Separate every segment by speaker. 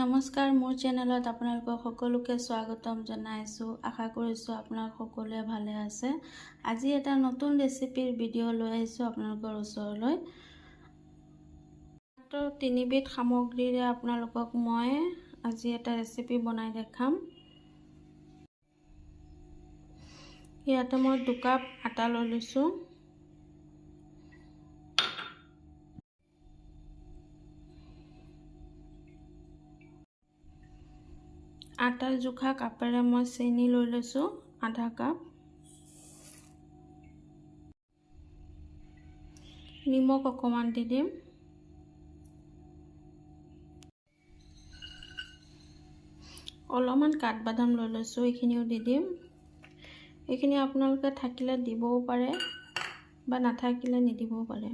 Speaker 1: নমস্কাৰ, মোৰ চেনেলত আপোনালোকক সকলোকে স্বাগতম জনাইছোঁ। আশা কৰিছোঁ আপোনালোক সকলোৱে ভালে আছে। আজি এটা নতুন ৰেচিপিৰ ভিডিঅ' লৈ আহিছোঁ আপোনালোকৰ ওচৰলৈ। মাত্ৰ 3বিধ সামগ্ৰীৰে আপোনালোকক মই আজি এটা ৰেচিপি বনাই দেখাম। ইয়াতে মই 2 কাপ আটা লৈ লৈছোঁ। আটাৰ জোখা কাপেৰে মই চেনি লৈ লৈছোঁ আধা কাপ। নিমখ অকণমান দি দিম। অলপমান কাঠবাদাম লৈ লৈছোঁ, এইখিনিও দি দিম। এইখিনি আপোনালোকে থাকিলে দিবও পাৰে বা নাথাকিলে নিদিবও পাৰে।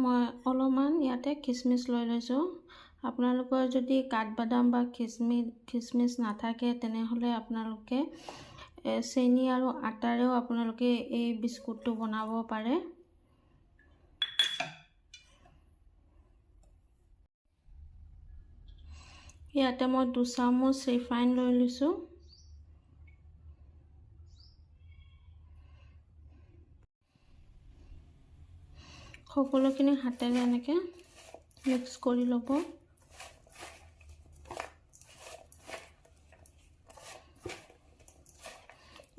Speaker 1: মই অলপমান ইয়াতে খিচমিচ লৈ লৈছোঁ। আপোনালোকৰ যদি কাঠবাদাম বা খিচমিচ নাথাকে তেনেহ'লে আপোনালোকে চেনি আৰু আটাৰেও আপোনালোকে এই বিস্কুটটো বনাব পাৰে। ইয়াতে মই 2 চামুচ ৰিফাইন লৈ লৈছোঁ। সকলোখিনি হাতেৰে এনেকৈ মিক্স কৰি ল'ব।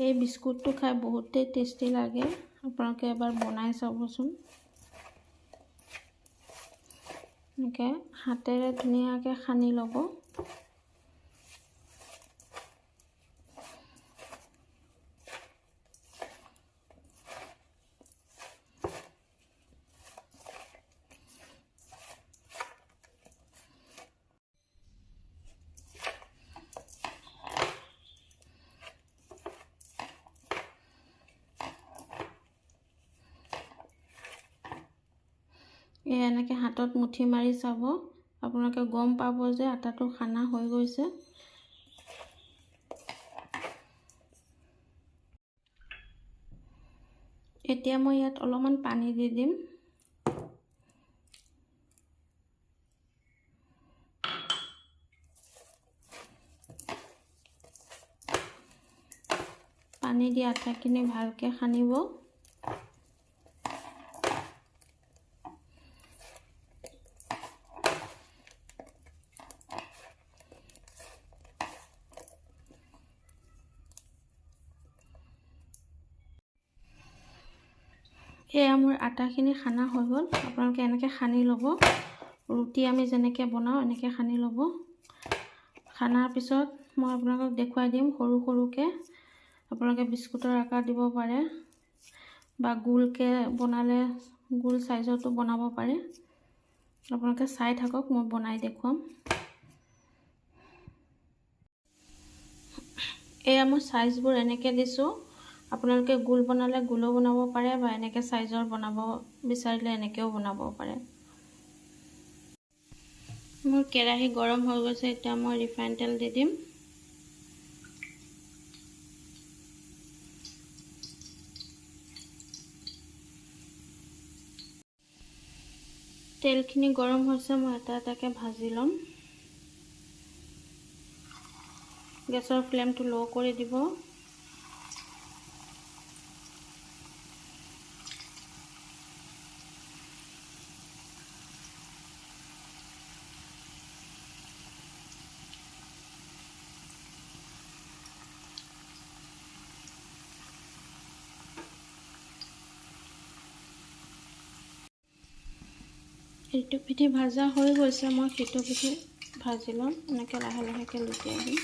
Speaker 1: এই বিস্কুটটো খাই বহুতেই টেষ্টি লাগে, আপোনালোকে এবাৰ বনাই চাবচোন। এনেকৈ হাতেৰে ধুনীয়াকৈ সানি ল'ব। এনেকৈ হাতত মুঠি মাৰি চাব, আপোনালোকে গম পাব যে আটাটো সানা হৈ গৈছে। এতিয়া মই ইয়াত অলপমান পানী দি দিম। পানী দি আটাখিনি ভালকৈ সানিব। এয়া মোৰ আটাখিনি সানা হৈ গ'ল। আপোনালোকে এনেকৈ সানি ল'ব। ৰুটি আমি যেনেকৈ বনাওঁ এনেকৈ সানি ল'ব। সানাৰ পিছত মই আপোনালোকক দেখুৱাই দিম সৰু সৰুকৈ আপোনালোকে বিস্কুটৰ আকাৰ দিব পাৰে বা গোলকৈ বনালে গোল চাইজতো বনাব পাৰে। আপোনালোকে চাই থাকক, মই বনাই দেখুৱাম। এয়া মই চাইজবোৰ এনেকৈ দিছোঁ। আপোনালোকে গোল বনালে গোলো বনাব পাৰে বা এনেকৈ চাইজৰ বনাব বিচাৰিলে এনেকৈও বনাব পাৰে। মোৰ কেৰাহী গৰম হৈ গৈছে, এতিয়া মই ৰিফাইন তেল দি দিম। তেলখিনি গৰম হৈছে, মই এটা এটাকৈ ভাজি ল'ম। গেছৰ ফ্লেমটো ল' কৰি দিব। এইটো পিঠি ভাজা হৈ গৈছে, মই সিটো পিঠি ভাজি ল'ম। এনেকৈ লাহে লাহেকৈ লুটিয়াই দিম।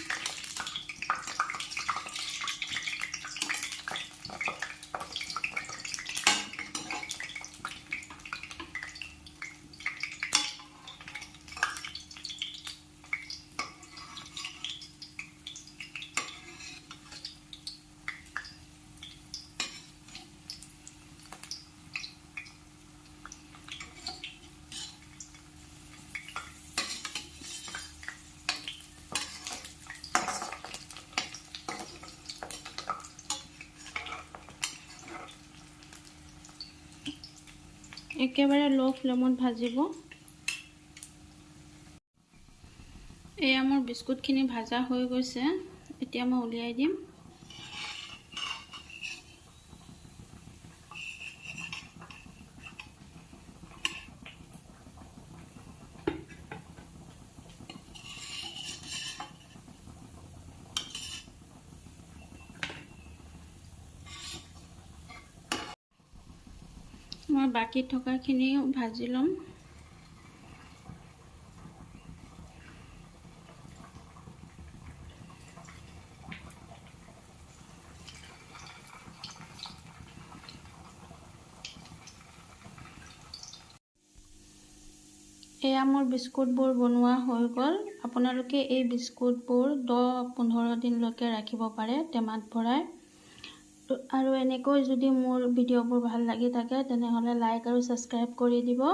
Speaker 1: একেবাৰে ল' ফ্লেমত ভাজিব। এয়া মোৰ বিস্কুটখিনি ভাজা হৈ গৈছে, এতিয়া মই উলিয়াই দিম। মই বাকী থকাখিনিও ভাজি ল'ম। এয়া মোৰ বিস্কুটবোৰ বনোৱা হৈ গ'ল। আপোনালোকে এই বিস্কুটবোৰ 10-15 দিনলৈকে ৰাখিব পাৰে টেমাত ভৰাই। আৰু এনেকৈ যদি মোৰ ভিডিঅ'বোৰ ভাল লাগি থাকে তেনেহ'লে লাইক আৰু ছাবস্ক্ৰাইব কৰি দিব।